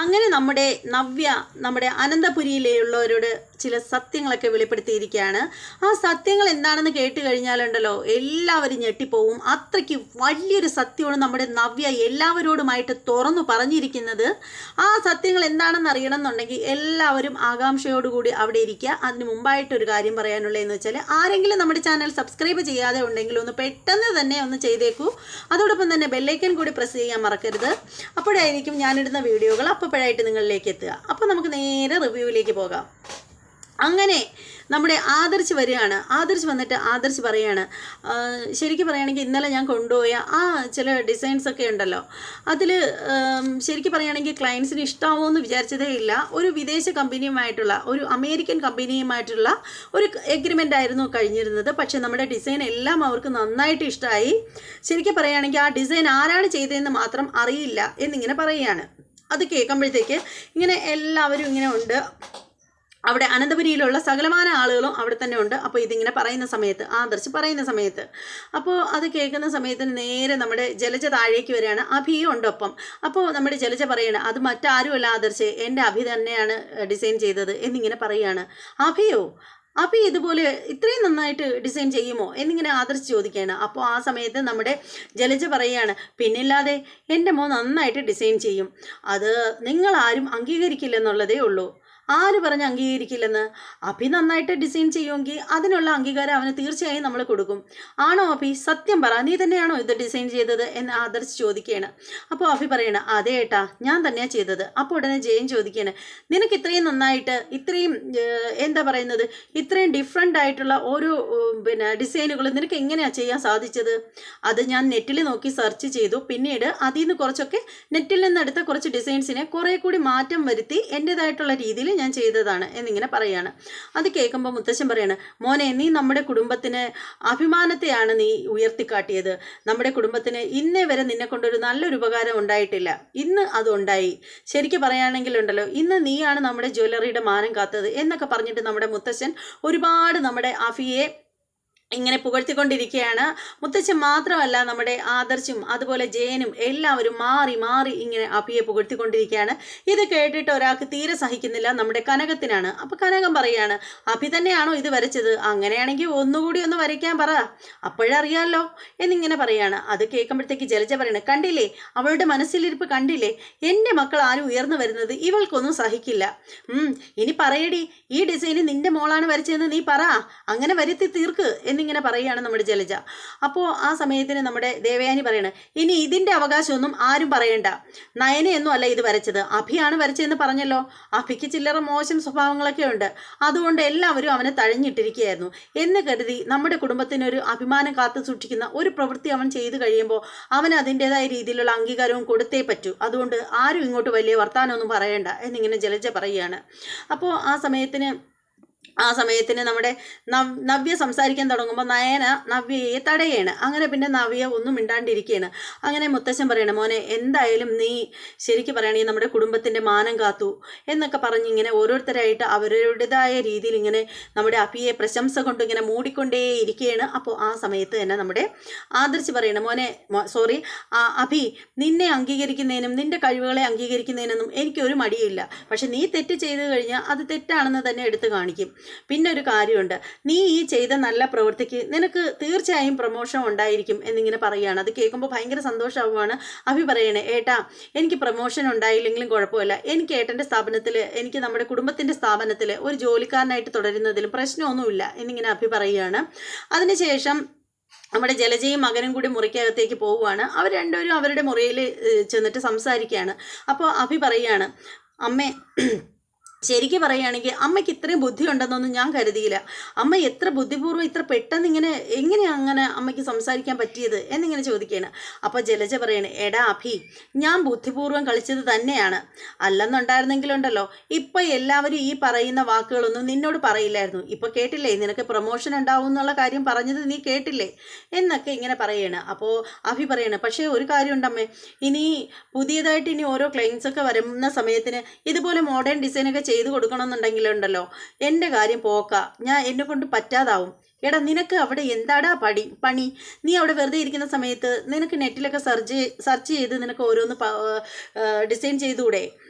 അങ്ങനെ നമ്മുടെ അനന്തപുരിയിലുള്ളവരോട് ചില സത്യങ്ങളൊക്കെ വെളിപ്പെടുത്തിയിരിക്കുകയാണ്. ആ സത്യങ്ങൾ എന്താണെന്ന് കേട്ട് കഴിഞ്ഞാലുണ്ടല്ലോ എല്ലാവരും ഞെട്ടിപ്പോവും. അത്രയ്ക്ക് വലിയൊരു സത്യമാണ് നമ്മുടെ നവ്യ എല്ലാവരോടുമായിട്ട് തുറന്നു പറഞ്ഞിരിക്കുന്നത്. ആ സത്യങ്ങൾ എന്താണെന്ന് അറിയണം എന്നുണ്ടെങ്കിൽ എല്ലാവരും ആകാംക്ഷയോടുകൂടി അവിടെ ഇരിക്കുക. അതിന് മുമ്പായിട്ടൊരു കാര്യം പറയാനുള്ളതെന്ന് വെച്ചാൽ, ആരെങ്കിലും നമ്മുടെ ചാനൽ സബ്സ്ക്രൈബ് ചെയ്യാതെ ഉണ്ടെങ്കിൽ ഒന്ന് പെട്ടെന്ന് തന്നെ ഒന്ന് ചെയ്തേക്കൂ. അതോടൊപ്പം തന്നെ ബെല്ലൈക്കൻ കൂടി പ്രസ് ചെയ്യാൻ മറക്കരുത്. അപ്പോഴായിരിക്കും ഞാനിടുന്ന വീഡിയോകൾ അപ്പോഴായിട്ട് നിങ്ങളിലേക്ക് എത്തുക. അപ്പോൾ നമുക്ക് നേരെ റിവ്യൂവിലേക്ക് പോകാം. അങ്ങനെ നമ്മുടെ ആദർശ് വരികയാണ്. ആദർശ് വന്നിട്ട് ആദർശ് പറയുകയാണ്, ശരിക്കും പറയുകയാണെങ്കിൽ ഇന്നലെ ഞാൻ കൊണ്ടുപോയ ആ ചില ഡിസൈൻസൊക്കെ ഉണ്ടല്ലോ, അതിൽ ശരിക്കും പറയുകയാണെങ്കിൽ ക്ലയൻസിന് ഇഷ്ടമാവുമോ എന്ന് വിചാരിച്ചതേ ഇല്ല. ഒരു വിദേശ കമ്പനിയുമായിട്ടുള്ള, ഒരു അമേരിക്കൻ കമ്പനിയുമായിട്ടുള്ള ഒരു എഗ്രിമെൻ്റ് ആയിരുന്നു കഴിഞ്ഞിരുന്നത്. പക്ഷേ നമ്മുടെ ഡിസൈൻ എല്ലാം അവർക്ക് നന്നായിട്ട് ഇഷ്ടമായി. ശരിക്കും പറയുകയാണെങ്കിൽ ആ ഡിസൈൻ ആരാണ് ചെയ്തതെന്ന് മാത്രം അറിയില്ല എന്നിങ്ങനെ പറയുകയാണ്. അത് കേൾക്കുമ്പോഴത്തേക്ക് ഇങ്ങനെ എല്ലാവരും ഇങ്ങനെ ഉണ്ട്. അവിടെ അനന്തപുരിയിലുള്ള സകലമാന ആളുകളും അവിടെ തന്നെ ഉണ്ട്. അപ്പോൾ ഇതിങ്ങനെ പറയുന്ന സമയത്ത്, ആദർശ് പറയുന്ന സമയത്ത്, അപ്പോൾ അത് കേൾക്കുന്ന സമയത്ത് നേരെ നമ്മുടെ ജലജ താഴേക്ക് വരികയാണ്. അഭിയും ഉണ്ട് ഒപ്പം. അപ്പോൾ നമ്മുടെ ജലജ പറയുകയാണ്, അത് മറ്റാരുമല്ല ആദർശ്, എൻ്റെ അഭി തന്നെയാണ് ഡിസൈൻ ചെയ്തത് എന്നിങ്ങനെ പറയുകയാണ്. അഭിയോ? അഭി ഇതുപോലെ ഇത്രയും നന്നായിട്ട് ഡിസൈൻ ചെയ്യുമോ എന്നിങ്ങനെ ആദർശ് ചോദിക്കുകയാണ്. അപ്പോൾ ആ സമയത്ത് നമ്മുടെ ജലജ പറയുകയാണ്, പിന്നില്ലാതെ എൻ്റെ മോൻ നന്നായിട്ട് ഡിസൈൻ ചെയ്യും. അത് നിങ്ങളാരും അംഗീകരിക്കില്ലെന്നുള്ളതേ ഉള്ളൂ. ആര് പറഞ്ഞ് അംഗീകരിക്കില്ലെന്ന്? അഭി നന്നായിട്ട് ഡിസൈൻ ചെയ്യുമെങ്കിൽ അതിനുള്ള അംഗീകാരം അവന് തീർച്ചയായും നമ്മൾ കൊടുക്കും. ആണോ അഭി? സത്യം പറ, നീ തന്നെയാണോ ഇത് ഡിസൈൻ ചെയ്തത് എന്ന് ആദർശ് ചോദിക്കുകയാണ്. അപ്പോൾ അഭി പറയണം, അതെ ഏട്ടാ, ഞാൻ തന്നെയാണ് ചെയ്തത്. അപ്പോൾ ഉടനെ ജയൻ ചോദിക്കുകയാണ്, നിനക്ക് ഇത്രയും നന്നായിട്ട്, ഇത്രയും എന്താ പറയുന്നത്, ഇത്രയും ഡിഫറെൻ്റ് ആയിട്ടുള്ള ഓരോ ഡിസൈനുകൾ നിനക്ക് എങ്ങനെയാണ് ചെയ്യാൻ സാധിച്ചത്? അത് ഞാൻ നെറ്റിൽ നോക്കി സെർച്ച് ചെയ്തു. പിന്നീട് അതിൽ നിന്ന് കുറച്ചൊക്കെ നെറ്റിൽ നിന്നെടുത്ത കുറച്ച് ഡിസൈൻസിനെ കുറേ കൂടി മാറ്റം വരുത്തി എൻ്റേതായിട്ടുള്ള രീതിയിൽ ഞാൻ ചെയ്തതാണ് എന്നിങ്ങനെ പറയാണ്. അത് കേൾക്കുമ്പോൾ മുത്തശ്ശൻ പറയാണ്, മോനെ, നീ നമ്മുടെ കുടുംബത്തിന് അഭിമാനത്തെയാണ് നീ ഉയർത്തിക്കാട്ടിയത്. നമ്മുടെ കുടുംബത്തിന് ഇന്നേ വരെ നിന്നെ കൊണ്ടൊരു നല്ലൊരു ഉപകാരം ഉണ്ടായിട്ടില്ല. ഇന്ന് അതുണ്ടായി. ശരിക്കും പറയുകയാണെങ്കിലുണ്ടല്ലോ, ഇന്ന് നീയാണ് നമ്മുടെ ജ്വല്ലറിയുടെ മാനം കാത്തത് എന്നൊക്കെ പറഞ്ഞിട്ട് നമ്മുടെ മുത്തശ്ശൻ ഒരുപാട് നമ്മുടെ അഫിയെ ഇങ്ങനെ പുകഴ്ത്തിക്കൊണ്ടിരിക്കുകയാണ്. മുത്തച്ഛൻ മാത്രമല്ല, നമ്മുടെ ആദർശും അതുപോലെ ജയനും എല്ലാവരും മാറി മാറി ഇങ്ങനെ അഭിയെ പുകഴ്ത്തിക്കൊണ്ടിരിക്കുകയാണ്. ഇത് കേട്ടിട്ട് ഒരാൾക്ക് തീരെ സഹിക്കുന്നില്ല. നമ്മുടെ കനകത്തിനാണ്. അപ്പോൾ കനകം പറയുകയാണ്, അഭി തന്നെയാണോ ഇത് വരച്ചത്? അങ്ങനെയാണെങ്കിൽ ഒന്നുകൂടി ഒന്ന് വരയ്ക്കാൻ പറ, അപ്പോഴറിയാമല്ലോ എന്നിങ്ങനെ പറയുകയാണ്. അത് കേൾക്കുമ്പോഴത്തേക്ക് ജലജ പറയണേ, കണ്ടില്ലേ, അവളുടെ മനസ്സിലിരിപ്പ് കണ്ടില്ലേ, എൻ്റെ മക്കൾ ആരും ഉയർന്നു വരുന്നത് ഇവൾക്കൊന്നും സഹിക്കില്ല. ഇനി പറയടി, ഈ ഡിസൈന് നിന്റെ മോളാണ് വരച്ചതെന്ന് നീ പറ, അങ്ങനെ വരുത്തി തീർക്ക് എന്നിങ്ങനെ പറയുകയാണ് നമ്മുടെ ജലജ. അപ്പോൾ ആ സമയത്തിന് നമ്മുടെ ദേവയാനി പറയണ, ഇനി ഇതിൻ്റെ അവകാശമൊന്നും ആരും പറയണ്ട, നയനയൊന്നും അല്ല ഇത് വരച്ചത്, അഭിയാണ് വരച്ചതെന്ന് പറഞ്ഞല്ലോ. അഭിക്ക് ചില്ലറ മോശം സ്വഭാവങ്ങളൊക്കെ ഉണ്ട്, അതുകൊണ്ട് എല്ലാവരും അവനെ തഴഞ്ഞിട്ടിരിക്കുകയായിരുന്നു എന്ന് കരുതി നമ്മുടെ കുടുംബത്തിനൊരു അഭിമാനം കാത്തു സൂക്ഷിക്കുന്ന ഒരു പ്രവൃത്തി അവൻ ചെയ്തു കഴിയുമ്പോൾ അവന് അതിൻ്റെതായ രീതിയിലുള്ള അംഗീകാരവും കൊടുത്തേ പറ്റൂ. അതുകൊണ്ട് ആരും ഇങ്ങോട്ട് വലിയ വർത്താനമൊന്നും പറയണ്ട എന്നിങ്ങനെ ജലജ പറയുകയാണ്. അപ്പോൾ ആ സമയത്തിന് നമ്മുടെ നവ്യ സംസാരിക്കാൻ തുടങ്ങുമ്പോൾ നയന നവ്യയെ തടയാണ്. അങ്ങനെ പിന്നെ നവ്യ ഒന്നും മിണ്ടാണ്ടിരിക്കുകയാണ്. അങ്ങനെ മുത്തശ്ശൻ പറയണം, മോനെ, എന്തായാലും നീ ശരിക്കും പറയുകയാണെങ്കിൽ നമ്മുടെ കുടുംബത്തിൻ്റെ മാനം കാത്തു എന്നൊക്കെ പറഞ്ഞിങ്ങനെ ഓരോരുത്തരായിട്ട് അവരുടേതായ രീതിയിൽ ഇങ്ങനെ നമ്മുടെ അഭിയെ പ്രശംസ കൊണ്ട് ഇങ്ങനെ മൂടിക്കൊണ്ടേ ഇരിക്കുകയാണ്. അപ്പോൾ ആ സമയത്ത് തന്നെ നമ്മുടെ ആദർശ് പറയണം, മോനെ, അഭി, നിന്നെ അംഗീകരിക്കുന്നതിനും നിൻ്റെ കഴിവുകളെ അംഗീകരിക്കുന്നതിനൊന്നും എനിക്കൊരു മടിയില്ല. പക്ഷെ നീ തെറ്റ് ചെയ്തു കഴിഞ്ഞാൽ അത് തെറ്റാണെന്ന് തന്നെ എടുത്തു കാണിക്കും. പിന്നെ ഒരു കാര്യമുണ്ട്, നീ ഈ ചെയ്ത നല്ല പ്രവൃത്തിക്ക് നിനക്ക് തീർച്ചയായും പ്രൊമോഷൻ ഉണ്ടായിരിക്കും എന്നിങ്ങനെ പറയുകയാണ്. അത് കേൾക്കുമ്പോൾ ഭയങ്കര സന്തോഷമാവുകയാണ്. അഭി പറയണേ, ഏട്ടാ, എനിക്ക് പ്രൊമോഷൻ ഉണ്ടായില്ലെങ്കിലും കുഴപ്പമില്ല, എനിക്ക് ഏട്ടൻ്റെ സ്ഥാപനത്തിൽ, എനിക്ക് നമ്മുടെ കുടുംബത്തിൻ്റെ സ്ഥാപനത്തിൽ ഒരു ജോലിക്കാരനായിട്ട് തുടരുന്നതിലും പ്രശ്നമൊന്നുമില്ല എന്നിങ്ങനെ അഭി പറയുകയാണ്. അതിനുശേഷം നമ്മുടെ ജലജയും മകനും കൂടി മുറിക്കകത്തേക്ക് പോവുകയാണ്. അവർ രണ്ടുപേരും അവരുടെ മുറിയിൽ ചെന്നിട്ട് സംസാരിക്കുകയാണ്. അപ്പോൾ അഭി പറയുകയാണ്, അമ്മേ, ശരിക്കും പറയുകയാണെങ്കിൽ അമ്മയ്ക്ക് ഇത്രയും ബുദ്ധി ഉണ്ടെന്നൊന്നും ഞാൻ കരുതിയില്ല. അമ്മ എത്ര ബുദ്ധിപൂർവ്വം ഇത്ര പെട്ടെന്ന് എങ്ങനെയാണ് അങ്ങനെ അമ്മയ്ക്ക് സംസാരിക്കാൻ പറ്റിയത് എന്നിങ്ങനെ ചോദിക്കുകയാണ്. അപ്പോൾ ജലജ പറയണേ, എടാ അഭി, ഞാൻ ബുദ്ധിപൂർവ്വം കളിച്ചത് തന്നെയാണ്. അല്ലെന്നുണ്ടായിരുന്നെങ്കിലുണ്ടല്ലോ ഇപ്പം എല്ലാവരും ഈ പറയുന്ന വാക്കുകളൊന്നും നിന്നോട് പറയില്ലായിരുന്നു. ഇപ്പോൾ കേട്ടില്ലേ, നിനക്ക് പ്രൊമോഷൻ ഉണ്ടാവും എന്നുള്ള കാര്യം പറഞ്ഞത് നീ കേട്ടില്ലേ എന്നൊക്കെ ഇങ്ങനെ പറയണം. അപ്പോൾ അഭി പറയണം, പക്ഷേ ഒരു കാര്യമുണ്ടമ്മേ, ഇനി പുതിയതായിട്ട് ഇനി ഓരോ ക്ലയൻസൊക്കെ വരുന്ന സമയത്തിന് ഇതുപോലെ മോഡേൺ ഡിസൈനൊക്കെ ചെയ്തു കൊടുക്കണമെന്നുണ്ടെങ്കിലുണ്ടല്ലോ എൻ്റെ കാര്യം പോക്ക, എന്നെ കൊണ്ട് പറ്റാതാവും. എടാ, നിനക്ക് അവിടെ എന്താടാ പണി? നീ അവിടെ വെറുതെ ഇരിക്കുന്ന സമയത്ത് നിനക്ക് നെറ്റിലൊക്കെ സെർച്ച് ചെയ്ത് നിനക്ക് ഓരോന്ന് ഡിസൈൻ ചെയ്തുകൂടെ?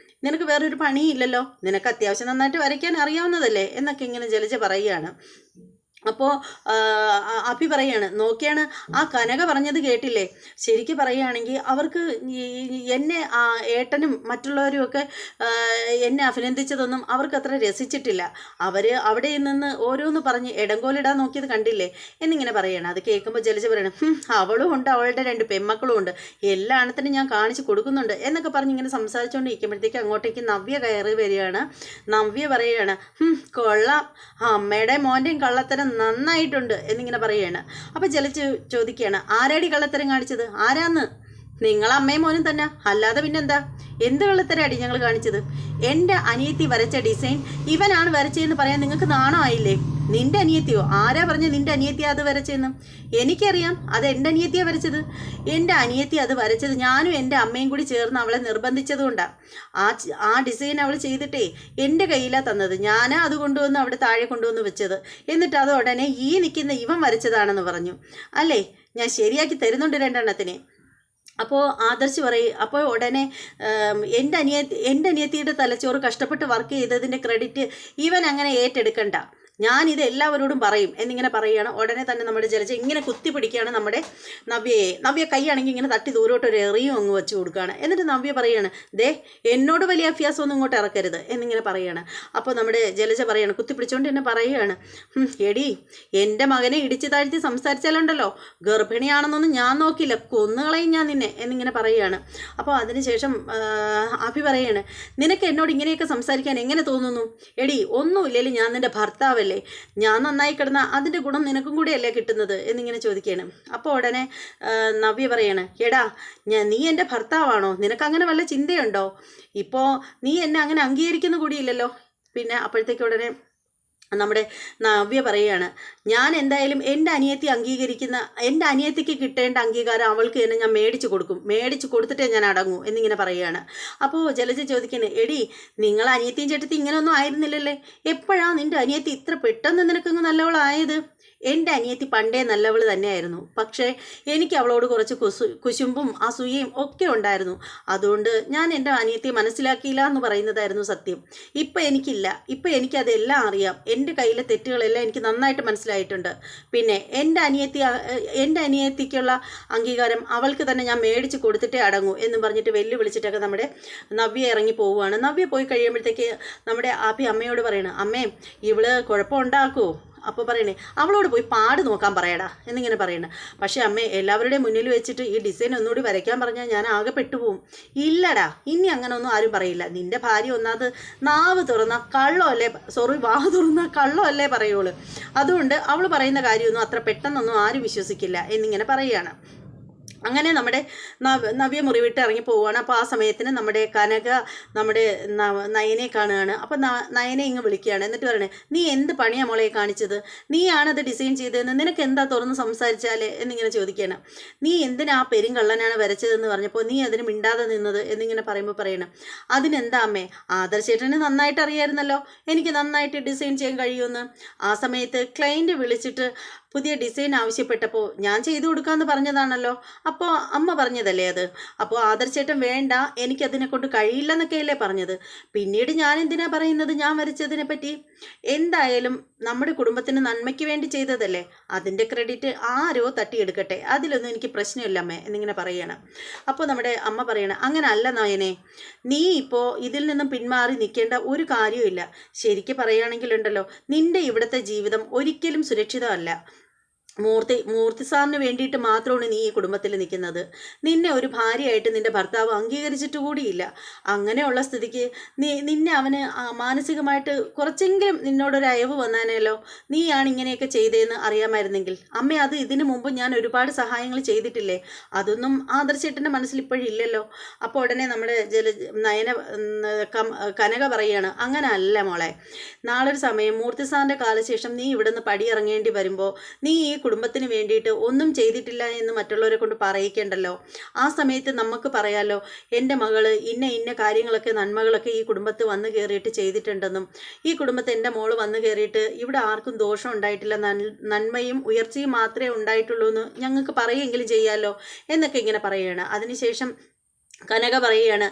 നിനക്ക് വേറൊരു പണിയില്ലല്ലോ, നിനക്ക് അത്യാവശ്യം നന്നായിട്ട് വരയ്ക്കാൻ അറിയാവുന്നതല്ലേ എന്നൊക്കെ ഇങ്ങനെ ജലജ പറയുകയാണ്. അപ്പോൾ അപ്പി പറയാണ്, നോക്കിയാണ് ആ കനക പറഞ്ഞത് കേട്ടില്ലേ, ശരിക്കും പറയുകയാണെങ്കിൽ അവർക്ക് എന്നെ ഏട്ടനും മറ്റുള്ളവരും ഒക്കെ എന്നെ അഭിനന്ദിച്ചതൊന്നും അവർക്ക് അത്ര രസിച്ചിട്ടില്ല. അവർ അവിടെ നിന്ന് ഓരോന്ന് പറഞ്ഞ് ഇടങ്കോലിടാൻ നോക്കിയത് കണ്ടില്ലേ എന്നിങ്ങനെ പറയണം. അത് കേൾക്കുമ്പോൾ ജലജ പറയണം, അവളും ഉണ്ട്, അവളുടെ 2 പെൺമക്കളും ഉണ്ട്, എല്ലാ അണത്തിനും ഞാൻ കാണിച്ചു കൊടുക്കുന്നുണ്ട് എന്നൊക്കെ പറഞ്ഞ് ഇങ്ങനെ സംസാരിച്ചുകൊണ്ടിരിക്കുമ്പോഴത്തേക്ക് അങ്ങോട്ടേക്ക് നവ്യ കയറി വരികയാണ്. നവ്യ പറയുകയാണ്, കൊള്ളാം, അമ്മയുടെ മോൻ്റെയും കള്ളത്തരം നന്നായിട്ടുണ്ട് എന്നിങ്ങനെ പറയുകയാണ്. അപ്പോൾ ജലജ ചോദിക്കുകയാണ്, ആരാടി കള്ളത്തരം കാണിച്ചത്, ആരാന്ന്? നിങ്ങൾ അമ്മയും മോനും തന്നെ, അല്ലാതെ പിന്നെന്താ? എന്ത് കള്ളത്തരാടി ഞങ്ങൾ കാണിച്ചത്? എൻ്റെ അനിയത്തി വരച്ച ഡിസൈൻ ഇവനാണ് വരച്ചതെന്ന് പറയാൻ നിങ്ങൾക്ക് നാണമായില്ലേ? നിന്റെ അനിയത്തിയോ? ആരാ പറഞ്ഞ നിന്റെ അനിയത്തിയാ അത് വരച്ചതെന്ന്? എനിക്കറിയാം, അത് എൻ്റെ അനിയത്തിയാണ് വരച്ചത്. എൻ്റെ അനിയത്തി അത് വരച്ചത് ഞാനും എൻ്റെ അമ്മയും കൂടി ചേർന്ന് അവളെ നിർബന്ധിച്ചതുകൊണ്ടാണ്. ആ ഡിസൈൻ അവൾ ചെയ്തിട്ടേ എൻ്റെ കയ്യിലാണ് തന്നത്. ഞാനാ അത് കൊണ്ടുവന്ന് അവിടെ താഴെ കൊണ്ടുവന്ന് വെച്ചത്. എന്നിട്ട് അത് ഉടനെ ഈ നിൽക്കുന്ന ഇവൻ വരച്ചതാണെന്ന് പറഞ്ഞു. അല്ലേ, ഞാൻ ശരിയാക്കി തരുന്നുണ്ട് 2 എണ്ണത്തിനെ. അപ്പോൾ ആദർശ് പറയും, അപ്പോൾ ഉടനെ എൻ്റെ അനിയത്തിയുടെ തലച്ചോറ് കഷ്ടപ്പെട്ട് വർക്ക് ചെയ്തതിൻ്റെ ക്രെഡിറ്റ് ഇവൻ അങ്ങനെ ഏറ്റെടുക്കണ്ട, ഞാനിത് എല്ലാവരോടും പറയും എന്നിങ്ങനെ പറയുകയാണ്. ഉടനെ തന്നെ നമ്മുടെ ജലജ ഇങ്ങനെ കുത്തിപ്പിടിക്കുകയാണ് നമ്മുടെ നവ്യയെ. നവ്യ കൈയാണെങ്കിൽ ഇങ്ങനെ തട്ടി ദൂരോട്ട് ഒരു എറിയും അങ്ങ് വെച്ച് കൊടുക്കുകയാണ്. എന്നിട്ട് നവ്യ പറയുകയാണ്, ദേ എന്നോട് വലിയ അഭ്യാസമൊന്നും ഇങ്ങോട്ട് ഇറക്കരുത് എന്നിങ്ങനെ പറയുകയാണ്. അപ്പോൾ നമ്മുടെ ജലജ പറയുകയാണ്, കുത്തിപ്പിടിച്ചുകൊണ്ട് എന്നെ പറയുകയാണ്, എടി എൻ്റെ മകനെ ഇടിച്ചു താഴ്ത്തി സംസാരിച്ചാലുണ്ടല്ലോ, ഗർഭിണിയാണെന്നൊന്നും ഞാൻ നോക്കില്ല, കൊന്നുകളയും ഞാൻ നിന്നെ എന്നിങ്ങനെ പറയുകയാണ്. അപ്പോൾ അതിനുശേഷം അഭി പറയുകയാണ്, നിനക്ക് എന്നോട് ഇങ്ങനെയൊക്കെ സംസാരിക്കാൻ എങ്ങനെ തോന്നുന്നു? എടി ഒന്നുമില്ലേലും ഞാൻ നിൻ്റെ ഭർത്താവല്ലേ, ഞാൻ നന്നായി കിടന്ന അതിൻ്റെ ഗുണം നിനക്കും കൂടിയല്ലേ കിട്ടുന്നത് എന്നിങ്ങനെ ചോദിക്കുകയാണ്. അപ്പോൾ ഉടനെ നവ്യ പറയാണ്, എടാ നീ എൻ്റെ ഭർത്താവാണോ? നിനക്കങ്ങനെ വല്ല ചിന്തയുണ്ടോ? ഇപ്പോൾ നീ എന്നെ അങ്ങനെ അംഗീകരിക്കുന്ന കൂടിയില്ലല്ലോ. പിന്നെ അപ്പോഴത്തേക്ക് ഉടനെ നമ്മുടെ നവ്യ പറയുകയാണ്, ഞാൻ എന്തായാലും എൻ്റെ അനിയത്തിക്ക് കിട്ടേണ്ട അംഗീകാരം അവൾക്ക് തന്നെ ഞാൻ മേടിച്ചു കൊടുത്തിട്ടേ ഞാൻ അടങ്ങൂ എന്നിങ്ങനെ പറയുകയാണ്. അപ്പോൾ ജലജ ചോദിക്കുന്നത്, എടി നിങ്ങൾ അനിയത്തിയും ചേട്ടത്തി ഇങ്ങനെയൊന്നും ആയിരുന്നില്ലല്ലേ, എപ്പോഴാണ് നിൻ്റെ അനിയത്തി ഇത്ര പെട്ടെന്ന് നിനക്കങ്ങ് നല്ലവളായത്? എൻ്റെ അനിയത്തി പണ്ടേ നല്ലവൾ തന്നെയായിരുന്നു, പക്ഷേ എനിക്ക് അവളോട് കുറച്ച് കുശുമ്പും അസൂയയും ഒക്കെ ഉണ്ടായിരുന്നു. അതുകൊണ്ട് ഞാൻ എൻ്റെ അനിയത്തിയെ മനസ്സിലാക്കിയില്ല എന്ന് പറയുന്നതായിരുന്നു സത്യം. ഇപ്പം എനിക്കില്ല, ഇപ്പം എനിക്കതെല്ലാം അറിയാം. എൻ്റെ കയ്യിലെ തെറ്റുകളെല്ലാം എനിക്ക് നന്നായിട്ട് മനസ്സിലായിട്ടുണ്ട്. പിന്നെ എൻ്റെ അനിയത്തിക്കുള്ള അംഗീകാരം അവൾക്ക് തന്നെ ഞാൻ മേടിച്ച് കൊടുത്തിട്ടേ അടങ്ങൂ എന്നും പറഞ്ഞിട്ട് വെല്ലുവിളിച്ചിട്ടൊക്കെ നമ്മുടെ നവ്യ ഇറങ്ങി പോവുകയാണ്. നവ്യ പോയി കഴിയുമ്പോഴത്തേക്ക് നമ്മുടെ അമ്മയോട് പറയണം, അമ്മേ ഇവള് കുഴപ്പമുണ്ടാക്കുമോ? അപ്പോൾ പറയണേ, അവളോട് പോയി പാട് നോക്കാൻ പറയടാ എന്നിങ്ങനെ പറയണേ. പക്ഷേ അമ്മേ, എല്ലാവരുടെയും മുന്നിൽ വെച്ചിട്ട് ഈ ഡിസൈൻ ഒന്നുകൂടി വരയ്ക്കാൻ പറഞ്ഞാൽ ഞാൻ ആകെ പെട്ടുപോകും. ഇല്ലടാ, ഇനി അങ്ങനെ ഒന്നും ആരും പറയില്ല. നിൻ്റെ ഭാര്യ ഒന്നാമത് വാവ് തുറന്ന കള്ളമല്ലേ പറയുള്ളൂ. അതുകൊണ്ട് അവൾ പറയുന്ന കാര്യമൊന്നും അത്ര പെട്ടെന്നൊന്നും ആരും വിശ്വസിക്കില്ല എന്നിങ്ങനെ പറയുകയാണ്. അങ്ങനെ നമ്മുടെ നവ്യ മുറിവിട്ട് ഇറങ്ങി പോവുകയാണ്. അപ്പോൾ ആ സമയത്തിന് നമ്മുടെ കനക നമ്മുടെ നയനെ കാണുകയാണ്. അപ്പോൾ നയനെ ഇങ്ങ് വിളിക്കുകയാണ്. എന്നിട്ട് പറയണേ, നീ എന്ത് പണിയാണ് മോളെ കാണിച്ചത്? നീയാണത് ഡിസൈൻ ചെയ്തതെന്ന് നിനക്ക് എന്താ തുറന്ന് സംസാരിച്ചാലേ എന്നിങ്ങനെ ചോദിക്കുകയാണ്. നീ എന്തിനാ പെരുങ്കള്ളനാണ് വരച്ചതെന്ന് പറഞ്ഞപ്പോൾ നീ അതിന് മിണ്ടാതെ നിന്നത് എന്നിങ്ങനെ പറയുമ്പോൾ പറയണം, അതിനെന്താ അമ്മേ, ആദർശേട്ടന് നന്നായിട്ട് അറിയാമായിരുന്നല്ലോ എനിക്ക് നന്നായിട്ട് ഡിസൈൻ ചെയ്യാൻ കഴിയുമെന്ന്. ആ സമയത്ത് ക്ലയൻറ്റ് വിളിച്ചിട്ട് പുതിയ ഡിസൈൻ ആവശ്യപ്പെട്ടപ്പോൾ ഞാൻ ചെയ്തു കൊടുക്കാമെന്ന് പറഞ്ഞതാണല്ലോ. അപ്പോൾ അമ്മ പറഞ്ഞതല്ലേ അത്. അപ്പോൾ ആദർശേട്ടൻ വേണ്ട, എനിക്കതിനെ കൊണ്ട് കഴിയില്ലെന്നൊക്കെയല്ലേ പറഞ്ഞത്. പിന്നീട് ഞാൻ എന്തിനാ പറയുന്നത് ഞാൻ വരച്ചതിനെ പറ്റി? എന്തായാലും നമ്മുടെ കുടുംബത്തിന് നന്മയ്ക്ക് വേണ്ടി ചെയ്തതല്ലേ, അതിൻ്റെ ക്രെഡിറ്റ് ആരോ തട്ടിയെടുക്കട്ടെ, അതിലൊന്നും എനിക്ക് പ്രശ്നമില്ല അമ്മേ എന്നിങ്ങനെ പറയണം. അപ്പോൾ നമ്മുടെ അമ്മ പറയണം, അങ്ങനെ അല്ല നയനെ, നീ ഇപ്പോൾ ഇതിൽ നിന്നും പിന്മാറി നിൽക്കേണ്ട ഒരു കാര്യമില്ല. ശരിക്കും പറയുകയാണെങ്കിലുണ്ടല്ലോ, നിൻ്റെ ഇവിടുത്തെ ജീവിതം ഒരിക്കലും സുരക്ഷിതമല്ല. മൂർത്തി സാറിന് വേണ്ടിയിട്ട് മാത്രമാണ് നീ ഈ കുടുംബത്തിൽ നിൽക്കുന്നത്. നിന്നെ ഒരു ഭാര്യയായിട്ട് നിൻ്റെ ഭർത്താവ് അംഗീകരിച്ചിട്ട് കൂടിയില്ല. അങ്ങനെയുള്ള സ്ഥിതിക്ക് നിന്നെ അവന് മാനസികമായിട്ട് കുറച്ചെങ്കിലും നിന്നോടൊരു അയവ് വന്നാനല്ലോ. നീയാണ് ഇങ്ങനെയൊക്കെ ചെയ്തതെന്ന് അറിയാമായിരുന്നെങ്കിൽ അമ്മ, അത് ഇതിനു മുമ്പ് ഞാൻ ഒരുപാട് സഹായങ്ങൾ ചെയ്തിട്ടില്ലേ, അതൊന്നും ആദർശേട്ടൻ്റെ മനസ്സിൽ ഇപ്പോഴില്ലല്ലോ. അപ്പോൾ ഉടനെ നമ്മുടെ കനക പറയുകയാണ്, അങ്ങനെ അല്ല മോളെ, നാളൊരു സമയം മൂർത്തി സാറിൻ്റെ കാലശേഷം നീ ഇവിടെ നിന്ന് പടിയിറങ്ങേണ്ടി വരുമ്പോൾ നീ ഈ കുടുംബത്തിന് വേണ്ടിയിട്ട് ഒന്നും ചെയ്തിട്ടില്ല എന്ന് മറ്റുള്ളവരെ കൊണ്ട് പറയിക്കേണ്ടല്ലോ. ആ സമയത്ത് നമുക്ക് പറയാലോ, എൻ്റെ മകള് ഇന്ന കാര്യങ്ങളൊക്കെ നന്മകളൊക്കെ ഈ കുടുംബത്ത് വന്നു കയറിയിട്ട് ചെയ്തിട്ടുണ്ടെന്നും ഈ കുടുംബത്ത് എൻ്റെ മോള് വന്നു കയറിയിട്ട് ഇവിടെ ആർക്കും ദോഷം ഉണ്ടായിട്ടില്ല, നന്മയും ഉയർച്ചയും മാത്രമേ ഉണ്ടായിട്ടുള്ളൂ എന്ന് ഞങ്ങൾക്ക് പറയുമെങ്കിലും ചെയ്യാമല്ലോ എന്നൊക്കെ ഇങ്ങനെ പറയുകയാണ്. അതിനുശേഷം കനക പറയുകയാണ്,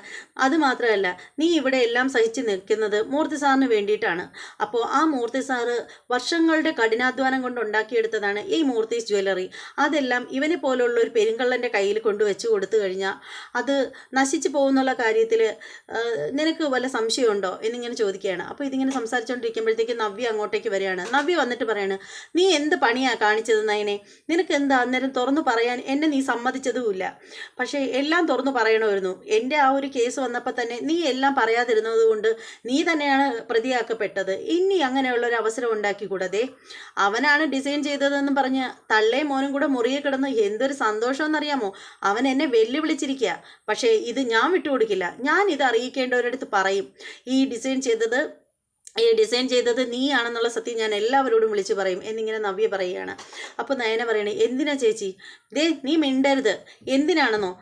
അതുമാത്രമല്ല നീ ഇവിടെ എല്ലാം സഹിച്ച് നിൽക്കുന്നത് മൂർത്തി സാറിന് വേണ്ടിയിട്ടാണ്. അപ്പോൾ ആ മൂർത്തി സാറ് വർഷങ്ങളുടെ കഠിനാധ്വാനം കൊണ്ട് ഉണ്ടാക്കിയെടുത്തതാണ് ഈ മൂർത്തീസ് ജ്വല്ലറി. അതെല്ലാം ഇവനെ പോലുള്ള ഒരു പെരുങ്കള്ളൻ്റെ കയ്യിൽ കൊണ്ടുവച്ച് കൊടുത്തു കഴിഞ്ഞാൽ അത് നശിച്ചു പോകുന്നുള്ള കാര്യത്തിൽ നിനക്ക് വല്ല സംശയമുണ്ടോ എന്നിങ്ങനെ ചോദിക്കുകയാണ്. അപ്പോൾ ഇതിങ്ങനെ സംസാരിച്ചുകൊണ്ടിരിക്കുമ്പോഴത്തേക്ക് നവ്യ അങ്ങോട്ടേക്ക് വരികയാണ്. നവ്യ വന്നിട്ട് പറയാണ്, നീ എന്ത് പണിയാണ് കാണിച്ചത് നയനെ? നിനക്ക് എന്താ അന്നേരം തുറന്നു പറയാൻ എന്നെ നീ സമ്മതിച്ചതുമില്ല. പക്ഷേ എല്ലാം തുറന്നു പറയണമായിരുന്നു. എൻ്റെ ആ ഒരു കേസ് വന്നപ്പോൾ തന്നെ നീ എല്ലാം പറയാതിരുന്നത് കൊണ്ട് നീ തന്നെയാണ് പ്രതിയാക്കപ്പെട്ടത്. ഇനി അങ്ങനെയുള്ള ഒരു അവസരം ഉണ്ടാക്കിക്കൂടതേ. അവനാണ് ഡിസൈൻ ചെയ്തതെന്ന് പറഞ്ഞ് തള്ളയും മോനും കൂടെ മുറിയെ കിടന്ന് എന്തൊരു സന്തോഷമെന്നറിയാമോ? അവൻ എന്നെ വെല്ലുവിളിച്ചിരിക്കുക. പക്ഷേ ഇത് ഞാൻ വിട്ടുകൊടുക്കില്ല. ഞാൻ ഇത് അറിയിക്കേണ്ടവരടുത്ത് പറയും. ഈ ഡിസൈൻ ചെയ്തത് നീയാണെന്നുള്ള സത്യം ഞാൻ എല്ലാവരോടും വിളിച്ചു പറയും എന്നിങ്ങനെ നവ്യ പറയുകയാണ്. അപ്പോൾ നയന പറയണേ, എന്തിനാ ചേച്ചി? നീ മിണ്ടരുത്. എന്തിനാണെന്നോ?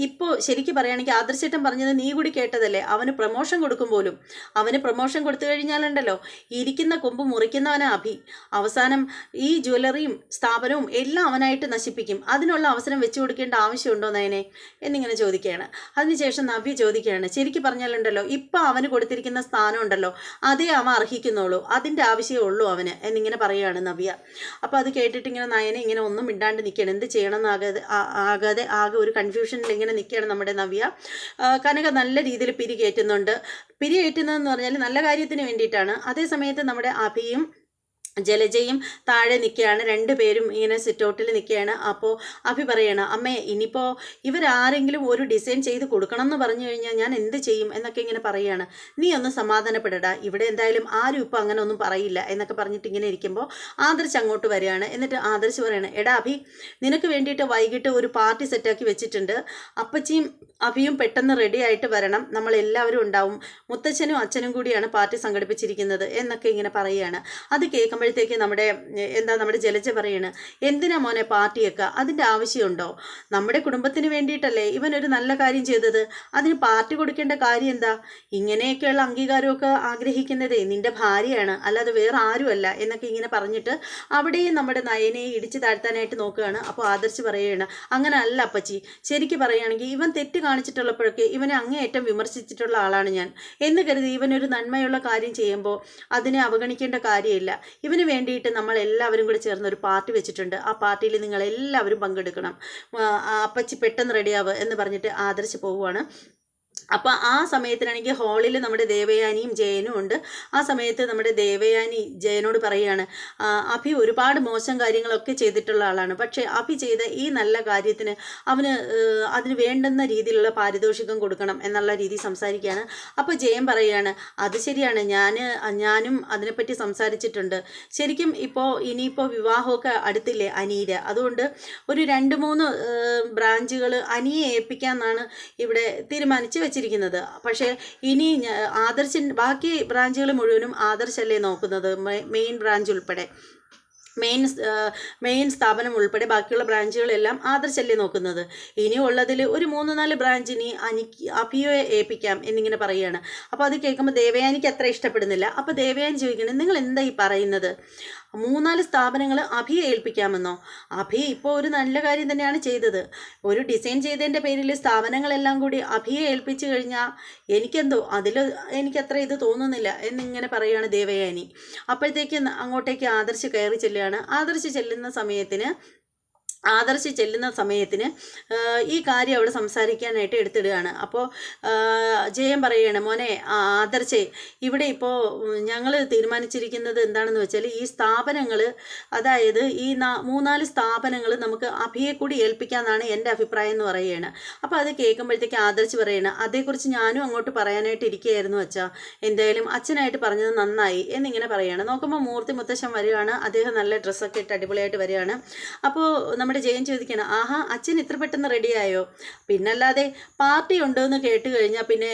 ഇപ്പോൾ ശരിക്കും പറയുകയാണെങ്കിൽ ആദർശേട്ടൻ പറഞ്ഞത് നീ കൂടി കേട്ടതല്ലേ? അവന് പ്രമോഷൻ കൊടുക്കും പോലും. അവന് പ്രമോഷൻ കൊടുത്തു കഴിഞ്ഞാലുണ്ടല്ലോ, ഇരിക്കുന്ന കൊമ്പ് മുറിക്കുന്നവനാ അഭി. അവസാനം ഈ ജ്വല്ലറിയും സ്ഥാപനവും എല്ലാം അവനായിട്ട് നശിപ്പിക്കും. അതിനുള്ള അവസരം വെച്ചു കൊടുക്കേണ്ട ആവശ്യമുണ്ടോ നയനെ എന്നിങ്ങനെ ചോദിക്കുകയാണ്. അതിനുശേഷം നവ്യ ചോദിക്കുകയാണ്, ശരിക്കും പറഞ്ഞാലുണ്ടല്ലോ ഇപ്പം അവന് കൊടുത്തിരിക്കുന്ന സ്ഥാനം ഉണ്ടല്ലോ അതേ അവൻ അർഹിക്കുന്നുള്ളൂ. അതിൻ്റെ ആവശ്യമേ ഉള്ളൂ അവന് എന്നിങ്ങനെ പറയുകയാണ് നവ്യ. അപ്പോൾ അത് കേട്ടിട്ട് ഇങ്ങനെ നയനെ ഇങ്ങനെ ഒന്നും മിണ്ടാണ്ട് നിൽക്കുകയാണ്. എന്ത് ചെയ്യണമെന്ന് ആകെ ഒരു കൺഫ്യൂഷനിൽ ഇങ്ങനെ നിൽക്കുകയാണ് നമ്മുടെ നവ്യ. കനക നല്ല രീതിയിൽ പിരികേറ്റുന്നതെന്ന് പറഞ്ഞാൽ നല്ല കാര്യത്തിന് വേണ്ടിയിട്ടാണ്. അതേ സമയത്ത് നമ്മുടെ അഭിയും ജലജയും താഴെ നിൽക്കുകയാണ്. രണ്ടുപേരും ഇങ്ങനെ സിറ്റൗട്ടിൽ നിൽക്കുകയാണ്. അപ്പോൾ അഭി പറയണം, അമ്മേ ഇനിയിപ്പോൾ ഇവരാരെങ്കിലും ഒരു ഡിസൈൻ ചെയ്ത് കൊടുക്കണം എന്ന് പറഞ്ഞു കഴിഞ്ഞാൽ ഞാൻ എന്ത് ചെയ്യും എന്നൊക്കെ ഇങ്ങനെ പറയുകയാണ്. നീ ഒന്ന് സമാധാനപ്പെടടാ, ഇവിടെ എന്തായാലും ആരും ഇപ്പോൾ അങ്ങനെ ഒന്നും പറയില്ല എന്നൊക്കെ പറഞ്ഞിട്ട് ഇങ്ങനെ ഇരിക്കുമ്പോൾ ആദർശ് അങ്ങോട്ട് വരികയാണ്. എന്നിട്ട് ആദർശ് പറയണം, എടാ അഭി, നിനക്ക് വേണ്ടിയിട്ട് വൈകിട്ട് ഒരു പാർട്ടി സെറ്റാക്കി വെച്ചിട്ടുണ്ട്. അപ്പച്ചിയും അഭിയും പെട്ടെന്ന് റെഡി ആയിട്ട് വരണം. നമ്മളെല്ലാവരും ഉണ്ടാവും. മുത്തച്ഛനും അച്ഛനും കൂടിയാണ് പാർട്ടി സംഘടിപ്പിച്ചിരിക്കുന്നത് എന്നൊക്കെ ഇങ്ങനെ പറയുകയാണ്. അത് കേൾക്കുമ്പോഴത്തേക്ക് നമ്മുടെ ജലജ പറയാണ്, എന്തിനാ മോനെ പാർട്ടിയൊക്കെ? അതിൻ്റെ ആവശ്യമുണ്ടോ? നമ്മുടെ കുടുംബത്തിന് വേണ്ടിയിട്ടല്ലേ ഇവനൊരു നല്ല കാര്യം ചെയ്തത്. അതിന് പാർട്ടി കൊടുക്കേണ്ട കാര്യം എന്താ? ഇങ്ങനെയൊക്കെയുള്ള അംഗീകാരമൊക്കെ ആഗ്രഹിക്കുന്നതേ നിന്റെ ഭാര്യയാണ്, അല്ലാതെ വേറെ ആരുമല്ല എന്നൊക്കെ ഇങ്ങനെ പറഞ്ഞിട്ട് അവിടെയും നമ്മുടെ നയനെ ഇടിച്ചു താഴ്ത്താനായിട്ട് നോക്കുകയാണ്. അപ്പോൾ ആദർശ് പറയുകയാണ്, അങ്ങനെ അല്ല അപ്പച്ചി, ശരിക്കും പറയുകയാണെങ്കിൽ ഇവൻ തെറ്റ് കാണിച്ചിട്ടുള്ളപ്പോഴൊക്കെ ഇവനെ അങ്ങേയറ്റം വിമർശിച്ചിട്ടുള്ള ആളാണ് ഞാൻ എന്ന് കരുതി ഇവനൊരു നന്മയുള്ള കാര്യം ചെയ്യുമ്പോൾ അതിനെ അവഗണിക്കേണ്ട കാര്യമില്ല. ഇവന് വേണ്ടിയിട്ട് നമ്മൾ എല്ലാവരും കൂടി ചേർന്ന് ഒരു പാർട്ടി വെച്ചിട്ടുണ്ട്. ആ പാർട്ടിയിൽ നിങ്ങൾ എല്ലാവരും പങ്കെടുക്കണം. അപ്പച്ചി പെട്ടെന്ന് റെഡിയാവുക എന്ന് പറഞ്ഞിട്ട് ആദർശ് പോവുകയാണ്. അപ്പോൾ ആ സമയത്തിനാണെങ്കിൽ ഹാളിൽ നമ്മുടെ ദേവയാനിയും ജയനും ഉണ്ട്. ആ സമയത്ത് നമ്മുടെ ദേവയാനി ജയനോട് പറയുകയാണ്, അഭി ഒരുപാട് മോശം കാര്യങ്ങളൊക്കെ ചെയ്തിട്ടുള്ള ആളാണ്. പക്ഷേ അഭി ചെയ്ത ഈ നല്ല കാര്യത്തിന് അതിന് വേണ്ടുന്ന രീതിയിലുള്ള പാരിതോഷികം കൊടുക്കണം എന്നുള്ള രീതി സംസാരിക്കുകയാണ്. അപ്പോൾ ജയൻ പറയുകയാണ്, അത് ശരിയാണ്, ഞാനും അതിനെപ്പറ്റി സംസാരിച്ചിട്ടുണ്ട്. ശരിക്കും ഇനിയിപ്പോൾ വിവാഹമൊക്കെ അടുത്തില്ലേ അനിയുടെ, അതുകൊണ്ട് ഒരു 2-3 ബ്രാഞ്ചുകൾ അനിയെ ഏൽപ്പിക്കാമെന്നാണ് ഇവിടെ തീരുമാനിച്ച് വെച്ചിരിക്കുന്നത്. പക്ഷേ ഇനി ബാക്കി ബ്രാഞ്ചുകൾ മുഴുവനും ആദർശല്ലേ നോക്കുന്നത്, മെയിൻ ബ്രാഞ്ച് ഉൾപ്പെടെ. മെയിൻ സ്ഥാപനം ഉൾപ്പെടെ ബാക്കിയുള്ള ബ്രാഞ്ചുകളെല്ലാം ആദർശല്ലേ നോക്കുന്നത്. ഇനിയുള്ളതിൽ ഒരു 3-4 ബ്രാഞ്ചിനി അഭിയെ ഏൽപ്പിക്കാം എന്നിങ്ങനെ പറയുകയാണ്. അപ്പോൾ അത് കേൾക്കുമ്പോൾ ദേവയാനിക്ക് അത്ര ഇഷ്ടപ്പെടുന്നില്ല. അപ്പോൾ ദേവയാനി ചോദിക്കണേ, നിങ്ങൾ എന്താ ഈ പറയുന്നത്? 3-4 സ്ഥാപനങ്ങൾ അഭിയെ ഏൽപ്പിക്കാമെന്നോ? അഭി ഇപ്പോൾ ഒരു നല്ല കാര്യം തന്നെയാണ് ചെയ്തത്. ഒരു ഡിസൈൻ ചെയ്തതിൻ്റെ പേരിൽ സ്ഥാപനങ്ങളെല്ലാം കൂടി അഭിയെ ഏൽപ്പിച്ചു കഴിഞ്ഞാൽ എനിക്കത്ര ഇത് തോന്നുന്നില്ല എന്നിങ്ങനെ പറയുകയാണ് ദേവയാനി. അപ്പോഴത്തേക്ക് അങ്ങോട്ടേക്ക് ആദർശ് കയറി ചെല്ലുകയാണ്. ആദർശ് ചെല്ലുന്ന സമയത്തിന് ഈ കാര്യം അവിടെ സംസാരിക്കാനായിട്ട് എടുത്തിടുകയാണ്. അപ്പോൾ ജയൻ പറയുകയാണ്, മോനെ ആദർശേ, ഇവിടെ ഇപ്പോൾ ഞങ്ങൾ തീരുമാനിച്ചിരിക്കുന്നത് എന്താണെന്ന് വെച്ചാൽ ഈ സ്ഥാപനങ്ങൾ, അതായത് ഈ 3-4 സ്ഥാപനങ്ങൾ നമുക്ക് അഭിയെ കൂടി ഏൽപ്പിക്കാമെന്നാണ് എൻ്റെ അഭിപ്രായം എന്ന് പറയുകയാണ്. അപ്പോൾ അത് കേൾക്കുമ്പോഴത്തേക്ക് ആദർശ് പറയുകയാണ്, അതേക്കുറിച്ച് ഞാനും അങ്ങോട്ട് പറയാനായിട്ട് ഇരിക്കുകയായിരുന്നു അച്ഛാ, എന്തായാലും അച്ഛനായിട്ട് പറഞ്ഞത് നന്നായി എന്നിങ്ങനെ പറയുകയാണ്. നോക്കുമ്പോൾ മൂർത്തി മുത്തശ്ശൻ വരികയാണ്. അദ്ദേഹം നല്ല ഡ്രസ്സൊക്കെ ഇട്ട് അടിപൊളിയായിട്ട് വരികയാണ്. അപ്പോൾ നമ്മുടെ ജയൻ ചോദിക്കണം, ആഹാ, അച്ഛൻ ഇത്ര പെട്ടെന്ന് റെഡിയായോ? പിന്നല്ലാതെ പാർട്ടി ഉണ്ടോയെന്ന് കേട്ട് കഴിഞ്ഞാൽ പിന്നെ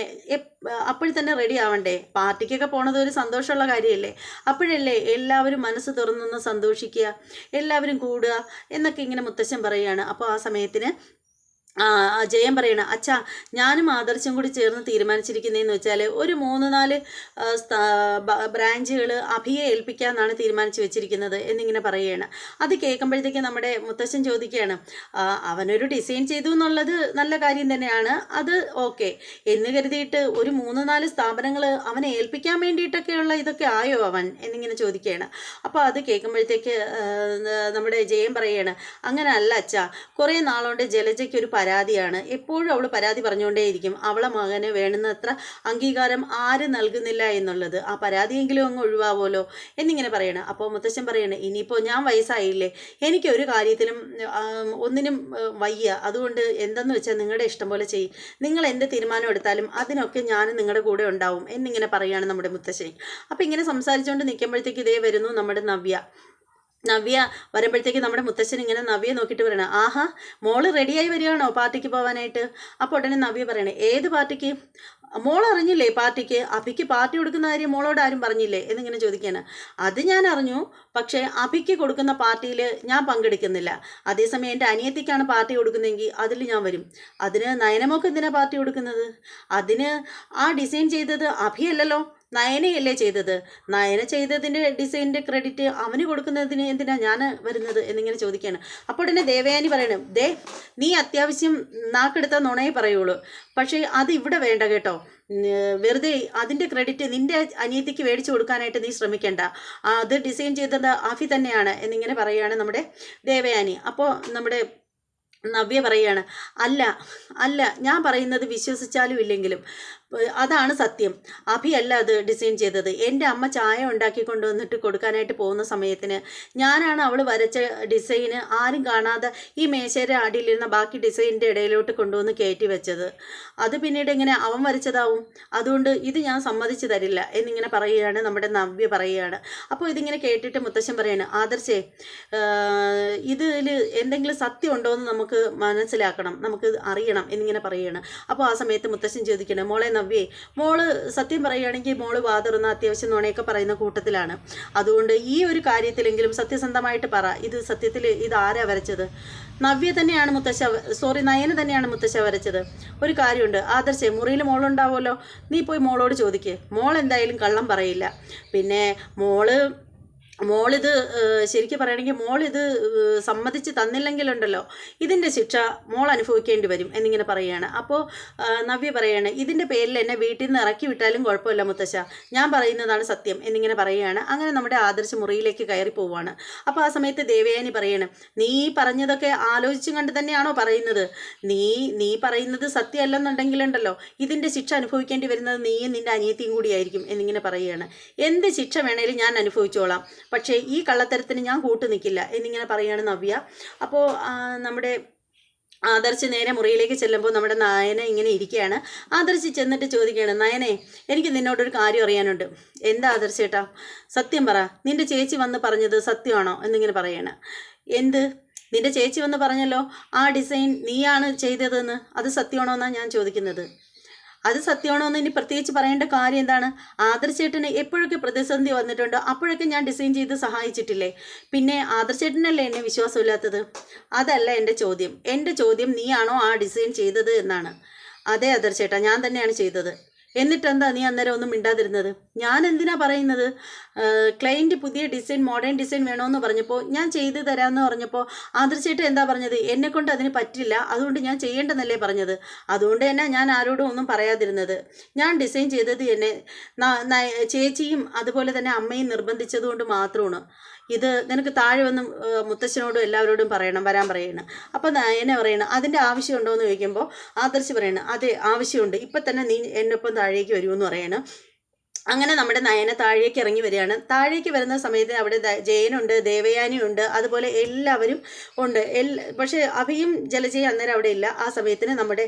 അപ്പോഴും തന്നെ റെഡി ആവണ്ടേ? പാർട്ടിക്കൊക്കെ പോണത് ഒരു സന്തോഷമുള്ള കാര്യമല്ലേ? അപ്പോഴല്ലേ എല്ലാവരും മനസ്സ് തുറന്നൊന്ന് സന്തോഷിക്കുക, എല്ലാവരും കൂടുക എന്നൊക്കെ ഇങ്ങനെ മുത്തശ്ശൻ പറയുകയാണ്. അപ്പോൾ ആ സമയത്തിന് ജയൻ പറയണ അച്ഛാ ഞാനും ആദർശം കൂടി ചേർന്ന് തീരുമാനിച്ചിരിക്കുന്നതെന്ന് വെച്ചാൽ ഒരു 3-4 ബ്രാഞ്ചുകൾ അഭിയെ ഏൽപ്പിക്കാമെന്നാണ് തീരുമാനിച്ച് വെച്ചിരിക്കുന്നത് എന്നിങ്ങനെ പറയുകയാണ്. അത് കേൾക്കുമ്പോഴത്തേക്ക് നമ്മുടെ മുത്തശ്ശൻ ചോദിക്കുകയാണ്, അവനൊരു ഡിസൈൻ ചെയ്തു എന്നുള്ളത് നല്ല കാര്യം തന്നെയാണ്, അത് ഓക്കെ എന്ന് കരുതിയിട്ട് ഒരു 3-4 സ്ഥാപനങ്ങൾ അവനെ ഏൽപ്പിക്കാൻ വേണ്ടിയിട്ടൊക്കെയുള്ള ഇതൊക്കെ ആയോ അവൻ എന്നിങ്ങനെ ചോദിക്കുകയാണ്. അപ്പോൾ അത് കേൾക്കുമ്പോഴത്തേക്ക് നമ്മുടെ ജയൻ പറയുകയാണ്, അങ്ങനെ അല്ല അച്ഛാ, കുറേ നാളുകൊണ്ട് ജലജയ്ക്ക് ഒരു പരാതിയാണ്, എപ്പോഴും അവൾ പരാതി പറഞ്ഞുകൊണ്ടേയിരിക്കും അവളെ മകന് വേണ്ടുന്നത്ര അംഗീകാരം ആര് നൽകുന്നില്ല എന്നുള്ളത്, ആ പരാതിയെങ്കിലും അങ്ങ് ഒഴിവാവുമല്ലോ എന്നിങ്ങനെ പറയണം. അപ്പോൾ മുത്തശ്ശൻ പറയണേ, ഇനിയിപ്പോൾ ഞാൻ വയസ്സായില്ലേ, എനിക്കൊരു കാര്യത്തിലും ഒന്നിനും വയ്യ, അതുകൊണ്ട് എന്തെന്ന് വെച്ചാൽ നിങ്ങളുടെ ഇഷ്ടം പോലെ ചെയ്യും, നിങ്ങൾ എന്ത് തീരുമാനം എടുത്താലും അതിനൊക്കെ ഞാൻ നിങ്ങളുടെ കൂടെ ഉണ്ടാവും എന്നിങ്ങനെ പറയുകയാണ് നമ്മുടെ മുത്തശ്ശൻ. അപ്പോൾ ഇങ്ങനെ സംസാരിച്ചുകൊണ്ട് നിൽക്കുമ്പോഴത്തേക്ക് ഇതേ വരുന്നു നമ്മുടെ നവ്യ വരുമ്പോഴത്തേക്ക് നമ്മുടെ മുത്തശ്ശൻ ഇങ്ങനെ നവ്യെ നോക്കിയിട്ട് പറയണ, ആഹാ മോള് റെഡിയായി വരികയാണോ പാർട്ടിക്ക് പോകാനായിട്ട്? അപ്പോൾ ഉടനെ നവ്യ പറയണേ, ഏത് പാർട്ടിക്ക്? മോൾ അറിഞ്ഞില്ലേ പാർട്ടിക്ക്? അഭിക്ക് പാർട്ടി കൊടുക്കുന്ന കാര്യം മോളോട് ആരും പറഞ്ഞില്ലേ എന്നിങ്ങനെ ചോദിക്കുകയാണ്. അത് ഞാൻ അറിഞ്ഞു, പക്ഷേ അഭിക്ക് കൊടുക്കുന്ന പാർട്ടിയിൽ ഞാൻ പങ്കെടുക്കുന്നില്ല. അതേസമയം എൻ്റെ അനിയത്തിക്കാണ് പാർട്ടി കൊടുക്കുന്നതെങ്കിൽ അതിൽ ഞാൻ വരും. അതിന് നയനമൊക്കെ എന്തിനാണ് പാർട്ടി കൊടുക്കുന്നത്? അതിന് ആ ഡിസൈൻ ചെയ്തത് അഭിയല്ലല്ലോ, നയനയല്ലേ ചെയ്തത്. നയന ചെയ്തതിൻ്റെ ഡിസൈനിൻ്റെ ക്രെഡിറ്റ് അവന് കൊടുക്കുന്നതിന് എന്തിനാ ഞാൻ വരുന്നത് എന്നിങ്ങനെ ചോദിക്കുകയാണ്. അപ്പോൾ ഉടനെ ദേവയാനി പറയണം, നീ അത്യാവശ്യം നാക്കെടുത്ത നുണയെ പറയുള്ളൂ, പക്ഷേ അത് ഇവിടെ വേണ്ട കേട്ടോ, വെറുതെ അതിൻ്റെ ക്രെഡിറ്റ് നിൻ്റെ അനിയത്തിക്ക് മേടിച്ചു കൊടുക്കാനായിട്ട് നീ ശ്രമിക്കേണ്ട, അത് ഡിസൈൻ ചെയ്തത് അഭി തന്നെയാണ് എന്നിങ്ങനെ പറയുകയാണ് നമ്മുടെ ദേവയാനി. അപ്പോൾ നമ്മുടെ നവ്യ പറയുകയാണ്, അല്ല ഞാൻ പറയുന്നത് വിശ്വസിച്ചാലും ഇല്ലെങ്കിലും അതാണ് സത്യം, അഭിയല്ല അത് ഡിസൈൻ ചെയ്തത്. എൻ്റെ അമ്മ ചായ ഉണ്ടാക്കി കൊണ്ടുവന്നിട്ട് കൊടുക്കാനായിട്ട് പോകുന്ന സമയത്തിന് ഞാനാണ് അവൾ വരച്ച ഡിസൈന് ആരും കാണാതെ ഈ മേശയുടെ അടിയിലിരുന്ന ബാക്കി ഡിസൈനിൻ്റെ ഇടയിലോട്ട് കൊണ്ടുവന്ന് കയറ്റി വെച്ചത്. അത് പിന്നീട് ഇങ്ങനെ അവൻ വരച്ചതാവും, അതുകൊണ്ട് ഇത് ഞാൻ സമ്മതിച്ചു തരില്ല എന്നിങ്ങനെ പറയുകയാണ് നമ്മുടെ നവ്യ പറയുകയാണ്. അപ്പോൾ ഇതിങ്ങനെ കേട്ടിട്ട് മുത്തശ്ശൻ പറയാണ്, ആദർശേ ഇതിൽ എന്തെങ്കിലും സത്യം ഉണ്ടോ എന്ന് നമുക്ക് മനസ്സിലാക്കണം, നമുക്ക് അറിയണം എന്നിങ്ങനെ പറയുകയാണ്. അപ്പോൾ ആ സമയത്ത് മുത്തശ്ശൻ ചോദിക്കണം, മോള് സത്യം പറയുകയാണെങ്കിൽ മോള് വാതുറന്ന അത്യാവശ്യം നുണയൊക്കെ പറയുന്ന കൂട്ടത്തിലാണ്, അതുകൊണ്ട് ഈ ഒരു കാര്യത്തിലെങ്കിലും സത്യസന്ധമായിട്ട് പറ, ഇത് സത്യത്തിൽ ഇത് ആരാ വരച്ചത്? നവ്യ തന്നെയാണ് നയന തന്നെയാണ് മുത്തശ്ശ വരച്ചത്. ഒരു കാര്യമുണ്ട് ആദർശേ, മുറിയിൽ മോളുണ്ടാവുമല്ലോ, നീ പോയി മോളോട് ചോദിക്കേ, മോൾ എന്തായാലും കള്ളം പറയില്ല. പിന്നെ മോളിത് ശരിക്കും പറയുകയാണെങ്കിൽ മോളിത് സമ്മതിച്ച് തന്നില്ലെങ്കിലുണ്ടല്ലോ ഇതിൻ്റെ ശിക്ഷ മോൾ അനുഭവിക്കേണ്ടി വരും എന്നിങ്ങനെ പറയുകയാണ്. അപ്പോൾ നവ്യ പറയുകയാണ്, ഇതിൻ്റെ പേരിൽ എന്നെ വീട്ടിൽ നിന്ന് ഇറക്കി വിട്ടാലും കുഴപ്പമില്ല മുത്തശ്ശ, ഞാൻ പറയുന്നതാണ് സത്യം എന്നിങ്ങനെ പറയുകയാണ്. അങ്ങനെ നമ്മുടെ ആദർശ മുറിയിലേക്ക് കയറി പോവുകയാണ്. അപ്പോൾ ആ സമയത്ത് ദേവയാനി പറയാണ്, നീ പറഞ്ഞതൊക്കെ ആലോചിച്ചും കണ്ട് തന്നെയാണോ പറയുന്നത്? നീ പറയുന്നത് സത്യമല്ലെന്നുണ്ടെങ്കിലുണ്ടല്ലോ ഇതിൻ്റെ ശിക്ഷ അനുഭവിക്കേണ്ടി വരുന്നത് നീയും നിൻ്റെ അനിയത്തിയും കൂടിയായിരിക്കും എന്നിങ്ങനെ പറയുകയാണ്. എന്ത് ശിക്ഷ വേണേലും ഞാൻ അനുഭവിച്ചോളാം, പക്ഷേ ഈ കള്ളത്തരത്തിന് ഞാൻ കൂട്ടു നിൽക്കില്ല എന്നിങ്ങനെ പറയുകയാണ് നവ്യ. അപ്പോൾ നമ്മുടെ ആദർശ് നേരെ മുറിയിലേക്ക് ചെല്ലുമ്പോൾ നമ്മുടെ നയന ഇങ്ങനെ ഇരിക്കുകയാണ്. ആദർശ് ചെന്നിട്ട് ചോദിക്കുകയാണ്, നയനെ എനിക്ക് നിന്നോടൊരു കാര്യം അറിയാനുണ്ട്. എന്താ ആദർശ് ചേട്ടാ? സത്യം പറ, നിൻ്റെ ചേച്ചി വന്ന് പറഞ്ഞത് സത്യമാണോ എന്നിങ്ങനെ പറയാണ്. എന്ത്? നിൻ്റെ ചേച്ചി വന്ന് പറഞ്ഞല്ലോ ആ ഡിസൈൻ നീയാണ് ചെയ്തതെന്ന്, അത് സത്യമാണോ എന്നാണ് ഞാൻ ചോദിക്കുന്നത്. അത് സത്യമാണോ എന്ന് ഇനി പ്രത്യേകിച്ച് പറയേണ്ട കാര്യം എന്താണ്? ആദർശേട്ടന് എപ്പോഴൊക്കെ പ്രതിസന്ധി വന്നിട്ടുണ്ടോ അപ്പോഴൊക്കെ ഞാൻ ഡിസൈൻ ചെയ്ത് സഹായിച്ചിട്ടില്ലേ? പിന്നെ ആദർശേട്ടനല്ലേ എന്നെ വിശ്വാസമില്ലാത്തത്? അതല്ല എൻ്റെ ചോദ്യം. എൻ്റെ ചോദ്യം നീയാണോ ആ ഡിസൈൻ ചെയ്തത് എന്നാണ്. അതെ ആദർശേട്ടാ, ഞാൻ തന്നെയാണ് ചെയ്തത്. എന്നിട്ടെന്താ നീ അന്നേരം ഒന്നും മിണ്ടാതിരുന്നത്? ഞാൻ എന്തിനാ പറയുന്നത്? ക്ലയൻറ്റ് പുതിയ ഡിസൈൻ, മോഡേൺ ഡിസൈൻ വേണമെന്ന് പറഞ്ഞപ്പോൾ ഞാൻ ചെയ്തു തരാമെന്ന് പറഞ്ഞപ്പോൾ ആദർശേട്ടൻ എന്താ പറഞ്ഞത്? എന്നെക്കൊണ്ട് അതിന് പറ്റില്ല, അതുകൊണ്ട് ഞാൻ ചെയ്യേണ്ടെന്നല്ലേ പറഞ്ഞത്. അതുകൊണ്ട് തന്നെ ഞാൻ ആരോടും ഒന്നും പറയാതിരുന്നത്. ഞാൻ ഡിസൈൻ ചെയ്തത് എന്നെ ചേച്ചിയും അതുപോലെ തന്നെ അമ്മയും നിർബന്ധിച്ചതുകൊണ്ട് മാത്രമാണ്. ഇത് നിനക്ക് താഴെ വന്ന് മുത്തശ്ശനോടും എല്ലാവരോടും വരാൻ പറയണം. അപ്പോൾ എന്നെ പറയണം അതിൻ്റെ ആവശ്യമുണ്ടോ എന്ന് ചോദിക്കുമ്പോൾ ആദർശ് പറയണം, അതെ ആവശ്യമുണ്ട്, ഇപ്പം തന്നെ നീ എന്നൊപ്പം താഴേക്ക് വരുമെന്ന് പറയണം. അങ്ങനെ നമ്മുടെ നയന താഴേക്ക് ഇറങ്ങി വരികയാണ്. താഴേക്ക് വരുന്ന സമയത്ത് അവിടെ ജയനുണ്ട്, ദേവയാനിയുണ്ട്, അതുപോലെ എല്ലാവരും ഉണ്ട്. പക്ഷേ അഭിയും ജലജയും അന്നേരം അവിടെ ഇല്ല. ആ സമയത്തിന് നമ്മുടെ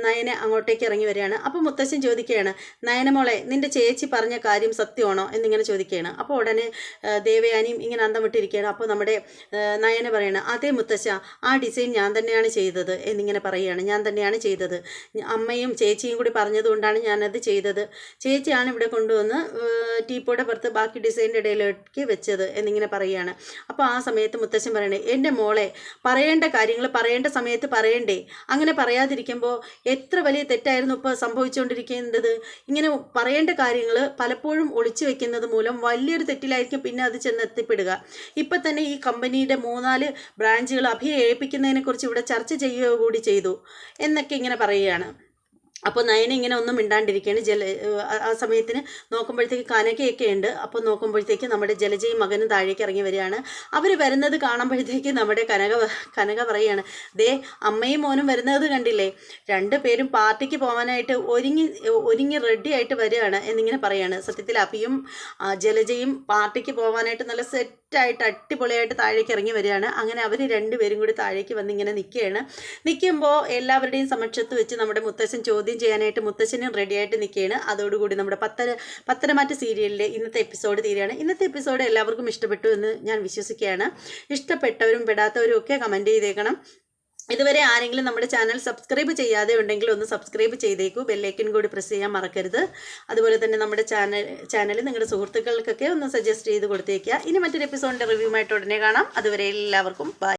നയന അങ്ങോട്ടേക്ക് ഇറങ്ങി വരികയാണ്. അപ്പോൾ മുത്തശ്ശൻ ചോദിക്കുകയാണ്, നയനമോളെ നിൻ്റെ ചേച്ചി പറഞ്ഞ കാര്യം സത്യമാണോ എന്നിങ്ങനെ ചോദിക്കുകയാണ്. അപ്പോൾ ഉടനെ ദേവയാനിയും ഇങ്ങനെ അന്തം വിട്ടിരിക്കുകയാണ്. അപ്പോൾ നമ്മുടെ നയന പറയണം, അതേ മുത്തശ്ശ, ആ ഡിസൈൻ ഞാൻ തന്നെയാണ് ചെയ്തത് എന്നിങ്ങനെ പറയുകയാണ്. ഞാൻ തന്നെയാണ് ചെയ്തത്, അമ്മയും ചേച്ചിയും കൂടി പറഞ്ഞതുകൊണ്ടാണ് ഞാനത് ചെയ്തത്. ചേച്ചിയാണ് ഇവിടെ കൊണ്ടുവന്ന് ടീപ്പോയുടെ പുറത്ത് ബാക്കി ഡിസൈൻ്റെ ഇടയിലേക്ക് വെച്ചത് എന്നിങ്ങനെ പറയുകയാണ്. അപ്പോൾ ആ സമയത്ത് മുത്തശ്ശൻ പറയണേ, എൻ്റെ മോളെ പറയേണ്ട കാര്യങ്ങൾ പറയേണ്ട സമയത്ത് പറയണ്ടേ, അങ്ങനെ പറയാതിരിക്കുമ്പോൾ എത്ര വലിയ തെറ്റായിരുന്നു ഇപ്പോൾ സംഭവിച്ചുകൊണ്ടിരിക്കുന്നത്. ഇങ്ങനെ പറയേണ്ട കാര്യങ്ങൾ പലപ്പോഴും ഒളിച്ചു വെക്കുന്നത് മൂലം വലിയൊരു തെറ്റിലായിരിക്കും പിന്നെ അത് ചെന്ന് എത്തിപ്പെടുക. ഇപ്പം തന്നെ ഈ കമ്പനിയുടെ 3-4 ബ്രാഞ്ചുകൾ അഭിയെ ഏൽപ്പിക്കുന്നതിനെക്കുറിച്ച് ഇവിടെ ചർച്ച ചെയ്യുക കൂടി ചെയ്തു എന്നൊക്കെ ഇങ്ങനെ പറയുകയാണ്. അപ്പോൾ നയന ഇങ്ങനെ ഒന്നും മിണ്ടാണ്ടിരിക്കുകയാണ്. ആ സമയത്തിന് നോക്കുമ്പോഴത്തേക്ക് കനകയൊക്കെ ഉണ്ട്. അപ്പോൾ നോക്കുമ്പോഴത്തേക്ക് നമ്മുടെ ജലജയും മകനും താഴേക്ക് ഇറങ്ങി വരികയാണ്. അവർ വരുന്നത് കാണുമ്പോഴത്തേക്ക് നമ്മുടെ കനക പറയുകയാണ്, ദേ അമ്മയും മോനും വരുന്നത് കണ്ടില്ലേ, 2 പേരും പാർട്ടിക്ക് പോകാനായിട്ട് ഒരുങ്ങി റെഡി ആയിട്ട് വരികയാണ് എന്നിങ്ങനെ പറയുകയാണ്. സത്യത്തിൽ അഭിയും ജലജയും പാർട്ടിക്ക് പോകാനായിട്ട് നല്ല സെറ്റായിട്ട് അടിപൊളിയായിട്ട് താഴേക്ക് ഇറങ്ങി വരികയാണ്. അങ്ങനെ അവർ 2 പേരും കൂടി താഴേക്ക് വന്ന് ഇങ്ങനെ നിൽക്കുമ്പോൾ എല്ലാവരുടെയും സമക്ഷത്ത് വെച്ച് നമ്മുടെ മുത്തശ്ശൻ ചോദ്യം ചെയ്യാനായിട്ട് മുത്തശ്ശനും റെഡിയായിട്ട് നിൽക്കുകയാണ്. അതോടുകൂടി നമ്മുടെ പത്തരമാറ്റ് സീരിയലിലെ ഇന്നത്തെ എപ്പിസോഡ് തീരുകയാണ്. ഇന്നത്തെ എപ്പിസോഡ് എല്ലാവർക്കും ഇഷ്ടപ്പെട്ടു എന്ന് ഞാൻ വിശ്വസിക്കുകയാണ്. ഇഷ്ടപ്പെട്ടവരും പെടാത്തവരും ഒക്കെ കമൻറ്റ് ചെയ്തേക്കണം. ഇതുവരെ ആരെങ്കിലും നമ്മുടെ ചാനൽ സബ്സ്ക്രൈബ് ചെയ്യാതെ ഉണ്ടെങ്കിൽ ഒന്ന് സബ്സ്ക്രൈബ് ചെയ്തേക്കൂ. ബെല്ലൈക്കൻ കൂടി പ്രസ് ചെയ്യാൻ മറക്കരുത്. അതുപോലെ തന്നെ നമ്മുടെ ചാനൽ നിങ്ങളുടെ സുഹൃത്തുക്കൾക്കൊക്കെ ഒന്ന് സജസ്റ്റ് ചെയ്ത് കൊടുത്തേക്കുക. ഇനി മറ്റൊരു എപ്പിസോഡിൻ്റെ റിവ്യൂമായിട്ട് ഉടനെ കാണാം. അതുവരെ എല്ലാവർക്കും ബൈ.